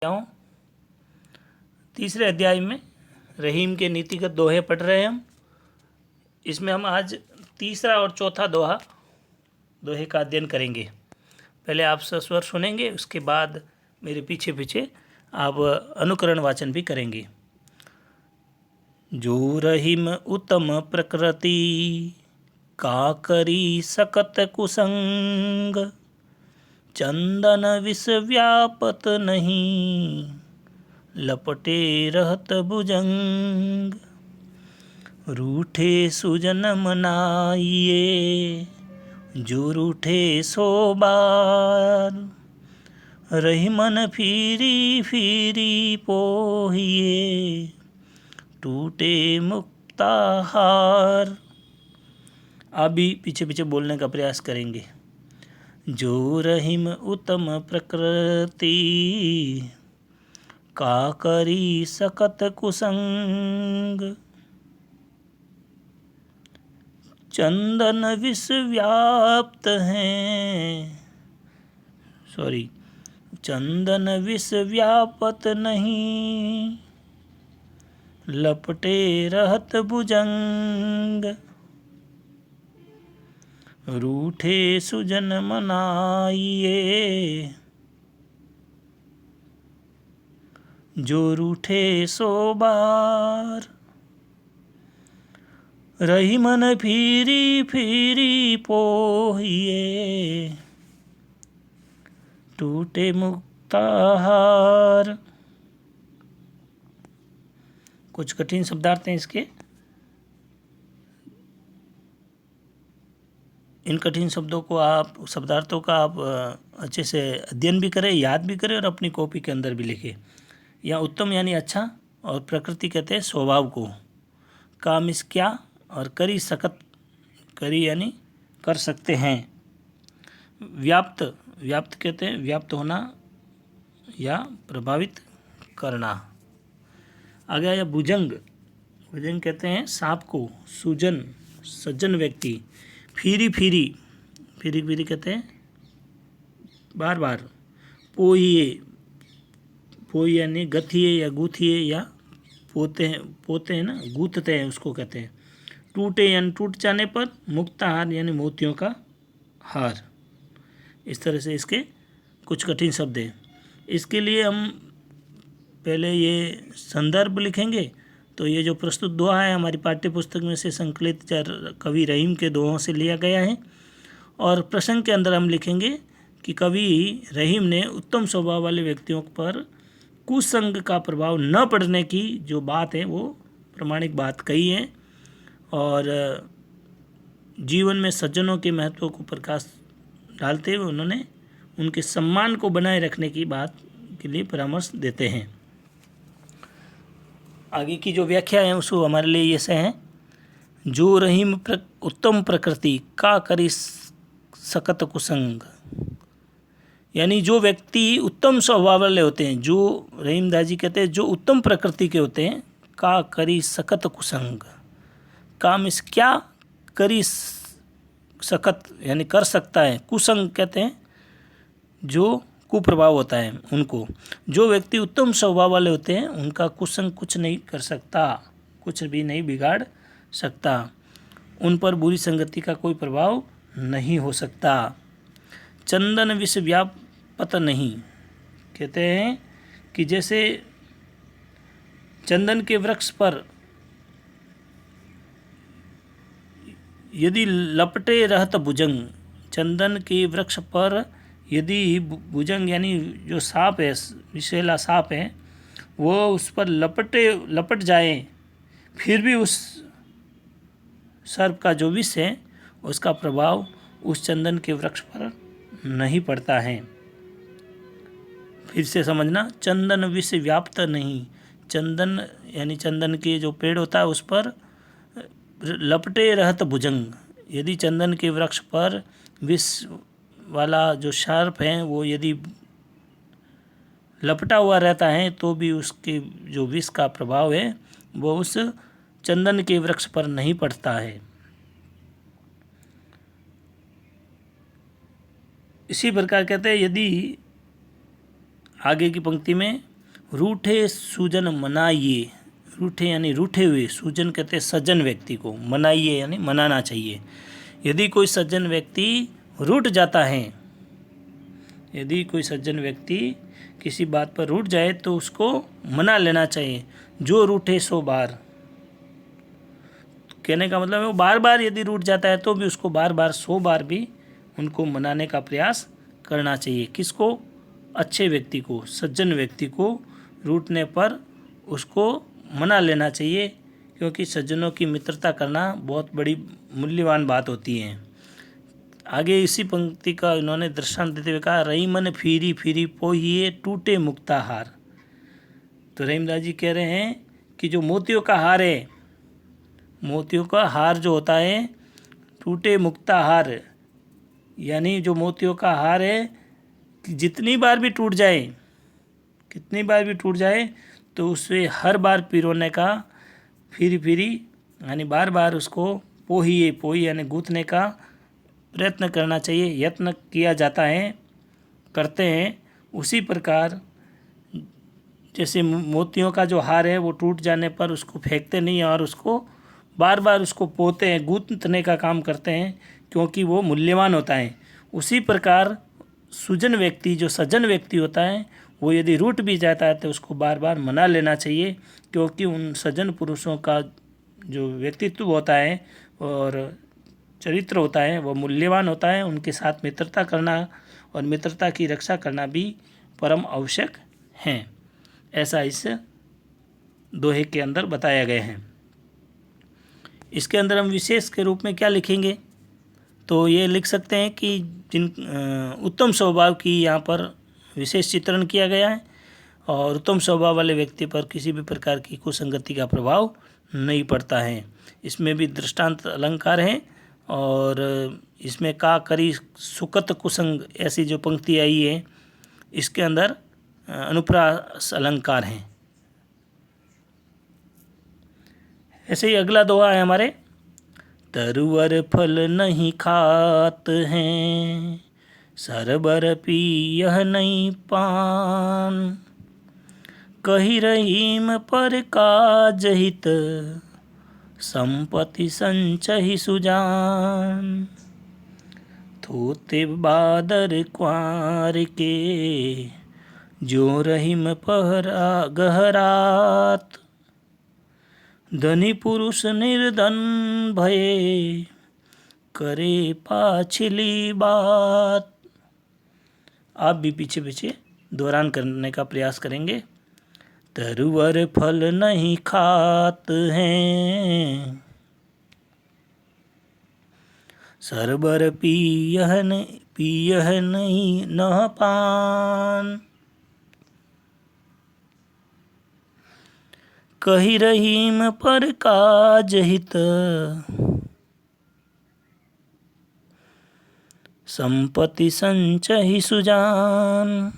हूँ। तीसरे अध्याय में रहीम के नीतिगत दोहे पढ़ रहे हैं हम। इसमें हम आज तीसरा और चौथा दोहे का अध्ययन करेंगे। पहले आप सस्वर सुनेंगे, उसके बाद मेरे पीछे पीछे आप अनुकरण वाचन भी करेंगे। जो रहीम उत्तम प्रकृति का करी सकत कुसंग, चंदन विष व्यापत नहीं लपटे रहत भुजंग। रूठे सुजन मनाइए जो रूठे सो बार, रही मन फिरी फिरी पोहिए टूटे मुक्ताहार। आप भी पीछे पीछे बोलने का प्रयास करेंगे। जो रहीम उत्तम प्रकृति का करी सकत कुसंग, चंदन विष व्याप्त हैं, चंदन विष व्यापत नहीं लपटे रहत भुजंग। रूठे सुजन मनाइए जो रूठे सो बार, रही मन फिरी फिरी पोहिए टूटे मुक्ताहार। कुछ कठिन शब्दार्थ हैं इसके। इन कठिन शब्दों को शब्दार्थों का आप अच्छे से अध्ययन भी करें, याद भी करें और अपनी कॉपी के अंदर भी लिखें। यहाँ उत्तम यानी अच्छा, और प्रकृति कहते हैं स्वभाव को। काम इस क्या, और करी सकत, करी यानी कर सकते हैं। व्याप्त, व्याप्त कहते हैं व्याप्त होना या प्रभावित करना। आगे आया भुजंग। भुजंग कहते हैं सांप को। सुजन, सज्जन व्यक्ति। फिरी फिरी, फिरी फिरी कहते हैं बार बार। पोहिए, पोई यानी गथिए या गूथिए या पोते हैं ना, गूथते हैं, उसको कहते हैं। टूटे यानी टूट जाने पर। मुक्ताहार यानी मोतियों का हार। इस तरह से इसके कुछ कठिन शब्द हैं। इसके लिए हम पहले ये संदर्भ लिखेंगे। तो ये जो प्रस्तुत दोहा है हमारी पाठ्य पुस्तक में से संकलित कवि रहीम के दोहों से लिया गया है। और प्रसंग के अंदर हम लिखेंगे कि कवि रहीम ने उत्तम स्वभाव वाले व्यक्तियों पर कुसंग का प्रभाव न पड़ने की जो बात है वो प्रमाणिक बात कही है, और जीवन में सज्जनों के महत्व को प्रकाश डालते हुए उन्होंने उनके सम्मान को बनाए रखने की बात के लिए परामर्श देते हैं। आगे की जो व्याख्या है उसको हमारे लिए ऐसे हैं। जो रहीम उत्तम प्रकृति का करी सकत कुसंग, यानी जो व्यक्ति उत्तम स्वभाव वाले होते हैं, जो रहीम दाजी कहते हैं जो उत्तम प्रकृति के होते हैं, का करी सकत कुसंग। काम इस क्या, करी सकत यानी कर सकता है, कुसंग कहते हैं जो कुप्रभाव होता है उनको। जो व्यक्ति उत्तम स्वभाव वाले होते हैं उनका कुसंग कुछ नहीं कर सकता, कुछ भी नहीं बिगाड़ सकता। उन पर बुरी संगति का कोई प्रभाव नहीं हो सकता। चंदन विष व्यापत नहीं, कहते हैं कि जैसे चंदन के वृक्ष पर यदि लपटे रहत भुजंग, चंदन के वृक्ष पर यदि भुजंग यानी जो सांप है, विषैला सांप है, वो उस पर लपट जाए, फिर भी उस सर्प का जो विष है उसका प्रभाव उस चंदन के वृक्ष पर नहीं पड़ता है। फिर से समझना, चंदन विष व्याप्त नहीं। चंदन यानी चंदन के जो पेड़ होता है उस पर लपटे रहत भुजंग, यदि चंदन के वृक्ष पर विष वाला जो सर्प है वो यदि लपटा हुआ रहता है तो भी उसके जो विष का प्रभाव है वो उस चंदन के वृक्ष पर नहीं पड़ता है। इसी प्रकार कहते हैं, यदि आगे की पंक्ति में रूठे सूजन मनाइए, रूठे यानी रूठे हुए, सूजन कहते हैं सज्जन व्यक्ति को, मनाइए यानी मनाना चाहिए। यदि कोई सज्जन व्यक्ति रूठ जाता है, यदि कोई सज्जन व्यक्ति किसी बात पर रूठ जाए तो उसको मना लेना चाहिए। जो रूठे सो बार, कहने का मतलब है वो बार बार यदि रूठ जाता है तो भी उसको बार बार 100 बार भी उनको मनाने का प्रयास करना चाहिए। किसको? अच्छे व्यक्ति को, सज्जन व्यक्ति को रूठने पर उसको मना लेना चाहिए, क्योंकि सज्जनों की मित्रता करना बहुत बड़ी मूल्यवान बात होती है। आगे इसी पंक्ति का इन्होंने दृष्टांत देते हुए कहा, रही मन फिरी फिरी पोहिए टूटे मुक्ता हार। तो रहीमदास जी कह रहे हैं कि जो मोतियों का हार है, मोतियों का हार जो होता है, टूटे मुक्ता हार, यानी जो मोतियों का हार है कि जितनी बार भी टूट जाए, कितनी बार भी टूट जाए तो उसे हर बार पिरोने का, फिरी फिरी यानी बार बार उसको पोहिए, पोही यानी गूंथने का प्रयत्न करना चाहिए, यत्न किया जाता है, करते हैं। उसी प्रकार जैसे मोतियों का जो हार है वो टूट जाने पर उसको फेंकते नहीं और उसको बार बार उसको पोते हैं, गूंथने का काम करते हैं, क्योंकि वो मूल्यवान होता है। उसी प्रकार सुजन व्यक्ति, जो सज्जन व्यक्ति होता है, वो यदि रूठ भी जाता है तो उसको बार बार मना लेना चाहिए, क्योंकि उन सज्जन पुरुषों का जो व्यक्तित्व होता है और चरित्र होता है वो मूल्यवान होता है। उनके साथ मित्रता करना और मित्रता की रक्षा करना भी परम आवश्यक है, ऐसा इस दोहे के अंदर बताया गया है। इसके अंदर हम विशेष के रूप में क्या लिखेंगे? तो ये लिख सकते हैं कि जिन उत्तम स्वभाव की यहाँ पर विशेष चित्रण किया गया है और उत्तम स्वभाव वाले व्यक्ति पर किसी भी प्रकार की कुसंगति का प्रभाव नहीं पड़ता है। इसमें भी दृष्टांत अलंकार हैं और इसमें का करी सुकत कुसंग ऐसी जो पंक्ति आई है इसके अंदर अनुप्रास अलंकार हैं। ऐसे ही अगला दोहा है हमारे, तरुवर फल नहीं खात हैं, सरबर पियह नहीं पान, कही रहीम पर काज हित, संपत्ति संचहि सुजान, थोते बादर क्वार के, जो रहीम पहरा गहरात, धनी पुरुष निर्धन भये, करे पाछली बात। आप भी पीछे पीछे दोहरान करने का प्रयास करेंगे। तरुवर फल नहीं खात हैं, सरबर पियह नहीं न पान, कही रहीम पर काज हित, संपत्ति संचहि सुजान।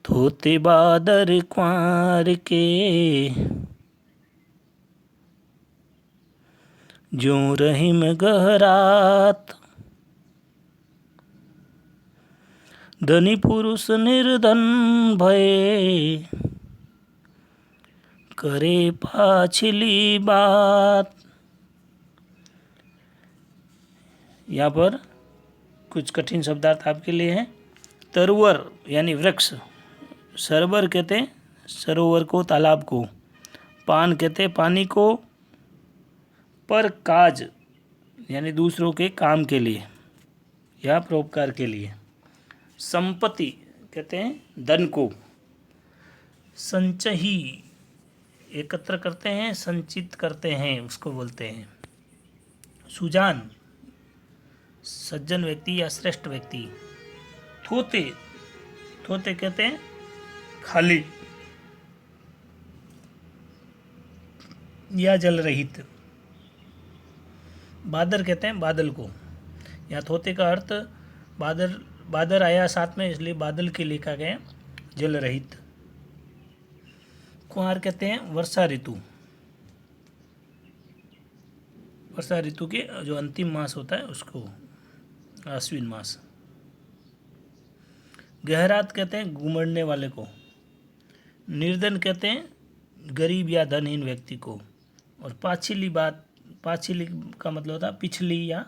थोते बादर क्वार के, जो रहीम गहरात, धनी पुरुष निर्धन भये, करे पाछली बात। यहाँ पर कुछ कठिन शब्दार्थ आपके लिए हैं। तरुवर यानी वृक्ष, सरोवर कहते हैं सरोवर को, तालाब को, पान कहते हैं पानी को, पर काज यानी दूसरों के काम के लिए या परोपकार के लिए, संपत्ति कहते हैं धन को, संचही एकत्र करते हैं, संचित करते हैं उसको बोलते हैं, सुजान सज्जन व्यक्ति या श्रेष्ठ व्यक्ति, थोते, थोते कहते हैं खाली या जल रहित, बादर कहते हैं बादल को। यहाँ थोते का अर्थ बादल, बादर आया साथ में इसलिए बादल के लिखा गया, जल रहित। कुंवार कहते हैं वर्षा ऋतु, वर्षा ऋतु के जो अंतिम मास होता है उसको, आश्विन मास। गहरात कहते हैं घुमड़ने वाले को, निर्धन कहते हैं गरीब या धनहीन व्यक्ति को, और पाछिली बात, पाछिली का मतलब होता है पिछली या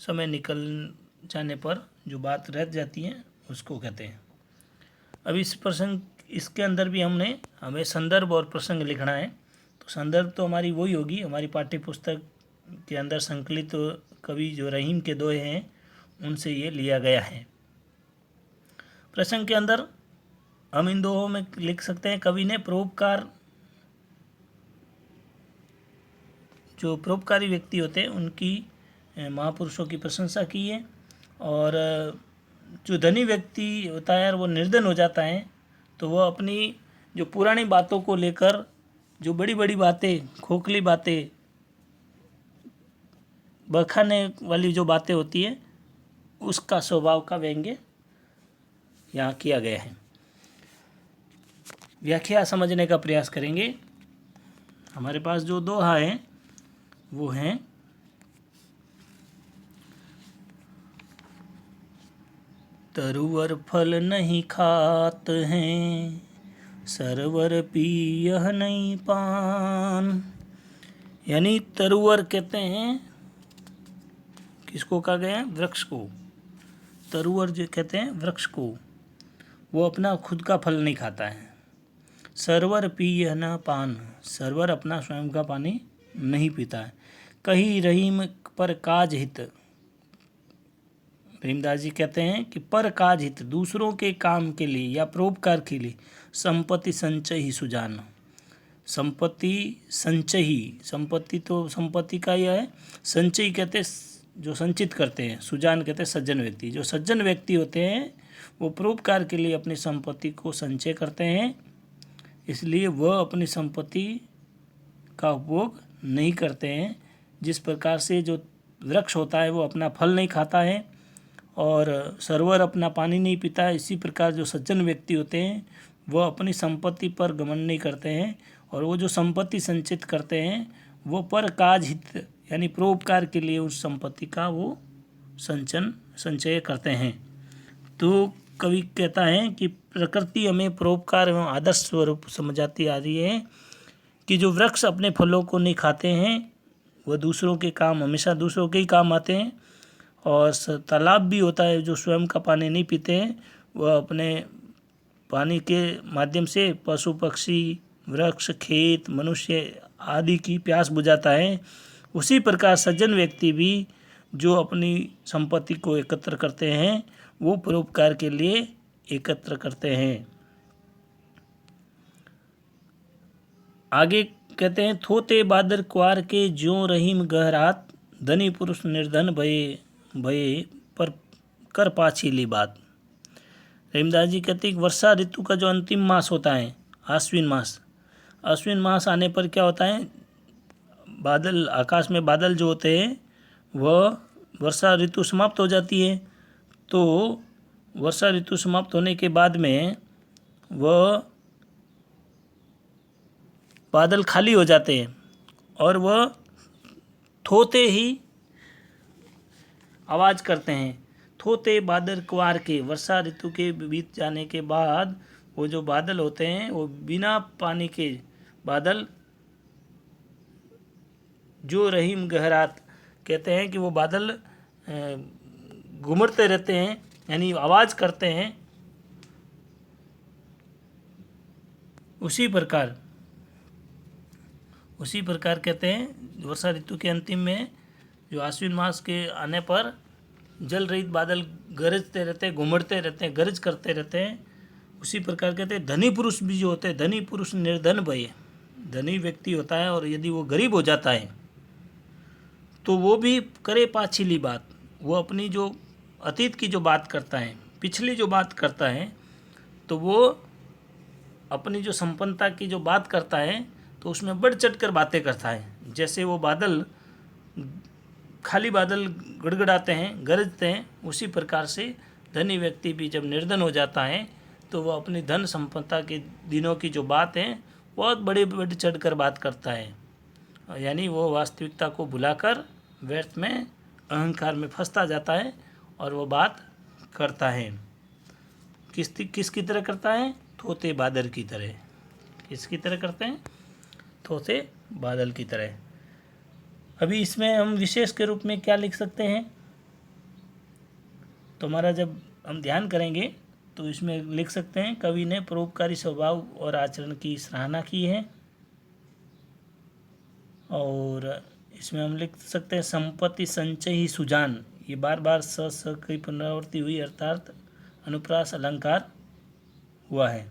समय निकल जाने पर जो बात रह जाती है उसको कहते हैं। अब इस प्रसंग, इसके अंदर भी हमें संदर्भ और प्रसंग लिखना है। तो संदर्भ तो हमारी वही होगी, हमारी पाठ्य पुस्तक के अंदर संकलित कवि जो रहीम के दोहे हैं उनसे ये लिया गया है। प्रसंग के अंदर हम इन दोहों में लिख सकते हैं, कवि ने परोपकार, जो परोपकारी व्यक्ति होते हैं उनकी, महापुरुषों की प्रशंसा की है। और जो धनी व्यक्ति होता है वो निर्धन हो जाता है, तो वह अपनी जो पुरानी बातों को लेकर, जो बड़ी बड़ी बातें, खोखली बातें, बखाने वाली जो बातें होती है उसका स्वभाव का व्यंग्य यहाँ किया गया है। व्याख्या समझने का प्रयास करेंगे। हमारे पास जो दोहा है वो हैं, तरुवर फल नहीं खात हैं, सरवर पियह नहीं पान। यानी तरुवर कहते हैं किसको कहा गया है? वृक्ष को। तरुवर जो कहते हैं वृक्ष को, वो अपना खुद का फल नहीं खाता है। सरवर पियह न पान, सरवर अपना स्वयं का पानी नहीं पीता है। कहीं रहीम पर काज हित, रहीमदास जी कहते हैं कि पर काज हित, दूसरों के काम के लिए या परोपकार के लिए, संपत्ति संचय ही सुजान। संपत्ति संचय ही, संपत्ति तो संपत्ति का यह है, संचय कहते हैं जो संचित करते हैं, सुजान कहते हैं सज्जन व्यक्ति। जो सज्जन व्यक्ति होते हैं वो परोपकार के लिए अपनी संपत्ति को संचय करते हैं, इसलिए वह अपनी संपत्ति का उपभोग नहीं करते हैं। जिस प्रकार से जो वृक्ष होता है वो अपना फल नहीं खाता है और सरवर अपना पानी नहीं पीता है, इसी प्रकार जो सज्जन व्यक्ति होते हैं वह अपनी संपत्ति पर घमंड नहीं करते हैं, और वो जो संपत्ति संचित करते हैं वो पर काज हित यानी परोपकार के लिए उस संपत्ति का वो संचय करते हैं। तो कवि कहता है कि प्रकृति हमें परोपकार एवं आदर्श स्वरूप समझाती आ रही है कि जो वृक्ष अपने फलों को नहीं खाते हैं वह दूसरों के काम, हमेशा दूसरों के ही काम आते हैं। और तालाब भी होता है जो स्वयं का पानी नहीं पीते हैं, वह अपने पानी के माध्यम से पशु पक्षी, वृक्ष, खेत, मनुष्य आदि की प्यास बुझाता है। उसी प्रकार सज्जन व्यक्ति भी जो अपनी संपत्ति को एकत्र करते हैं वो परोपकार के लिए एकत्र करते हैं। आगे कहते हैं, थोते बादर क्वार के ज्यों रहीम गहरात, धनी पुरुष निर्धन भये भये पर कर पाछीली बात। रहीमदास जी कहते हैं कि वर्षा ऋतु का जो अंतिम मास होता है आश्विन मास, आश्विन मास आने पर क्या होता है, बादल, आकाश में बादल जो होते हैं वह, वर्षा ऋतु समाप्त हो जाती है। तो वर्षा ऋतु समाप्त होने के बाद में वह बादल खाली हो जाते हैं और वह थोते ही आवाज़ करते हैं। थोते बादल क्वार के, वर्षा ऋतु के बीत जाने के बाद वो जो बादल होते हैं वो बिना पानी के बादल, जो रहीम गहरात कहते हैं कि वो बादल घुमड़ते रहते हैं यानी आवाज़ करते हैं। उसी प्रकार कहते हैं वर्षा ऋतु के अंतिम में जो आश्विन मास के आने पर जल रहित बादल गरजते रहते हैं, घुमड़ते रहते हैं, गरज करते रहते हैं। उसी प्रकार कहते हैं धनी पुरुष भी जो होते हैं, धनी पुरुष निर्धन भये, धनी व्यक्ति होता है और यदि वो गरीब हो जाता है तो वो भी करे पाछिली बात, वो अपनी जो अतीत की जो बात करता है, पिछली जो बात करता है, तो वो अपनी जो संपन्नता की जो बात करता है तो उसमें बढ़ चढ़ कर बातें करता है। जैसे वो बादल, खाली बादल गड़गड़ाते हैं, गरजते हैं, उसी प्रकार से धनी व्यक्ति भी जब निर्धन हो जाता है तो वह अपनी धन संपन्नता के दिनों की जो बात है बहुत बड़ी बढ़ चढ़ कर बात करता है, यानी वो वास्तविकता को भुलाकर व्यर्थ में, अहंकार में फंसता जाता है और वो बात करता है। किसकी तरह करता है? तोते बादल की तरह। किसकी तरह करते हैं? तोते बादल की तरह। अभी इसमें हम विशेष के रूप में क्या लिख सकते हैं? तो हमारा जब हम ध्यान करेंगे तो इसमें लिख सकते हैं, कवि ने परोपकारी स्वभाव और आचरण की सराहना की है। और इसमें हम लिख सकते हैं, संपत्ति संचय ही सुजान। ये बार बार स की पुनरावृत्ति हुई, अर्थात अनुप्रास अलंकार हुआ है।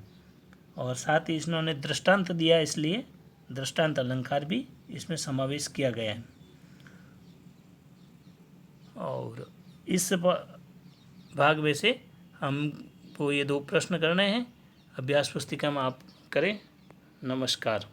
और साथ ही इन्होंने दृष्टांत दिया, इसलिए दृष्टांत अलंकार भी इसमें समावेश किया गया है। और इस भाग में से हमको ये 2 प्रश्न करने हैं। अभ्यास पुस्तिका में आप करें। नमस्कार।